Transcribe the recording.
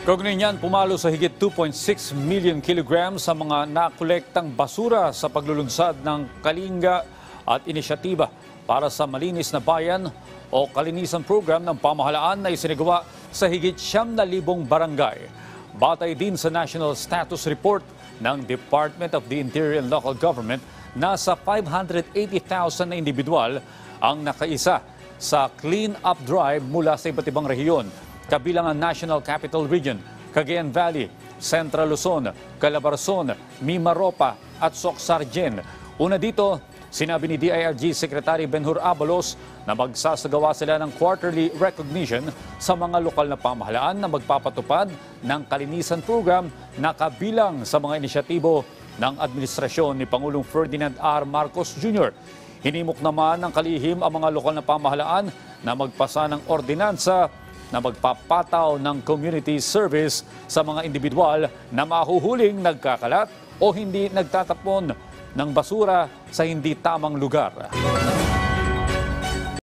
Kaugnay niyan, pumalo sa higit 2.6 million kilograms sa mga nakolektang basura sa paglulunsad ng Kalinga at inisyatiba para sa Malinis na Bayan o Kalinisan Program ng pamahalaan na isinagawa sa higit 9,000 barangay. Batay din sa National Status Report ng Department of the Interior and Local Government, nasa 580,000 na individual ang nakaisa sa Clean Up Drive mula sa iba't ibang rehiyon, kabilang ang National Capital Region, Cagayan Valley, Central Luzon, Calabarzon, Mimaropa at Soc-Sargen. Una dito, sinabi ni DILG Secretary Benhur Abalos na magsasagawa sila ng quarterly recognition sa mga lokal na pamahalaan na magpapatupad ng kalinisan program na kabilang sa mga inisyatibo ng administrasyon ni Pangulong Ferdinand R. Marcos Jr. Hinimok naman ng kalihim ang mga lokal na pamahalaan na magpasa ng ordinansa na magpapataw ng community service sa mga individual na mahuhuling nagkakalat o hindi nagtatapon ng basura sa hindi tamang lugar.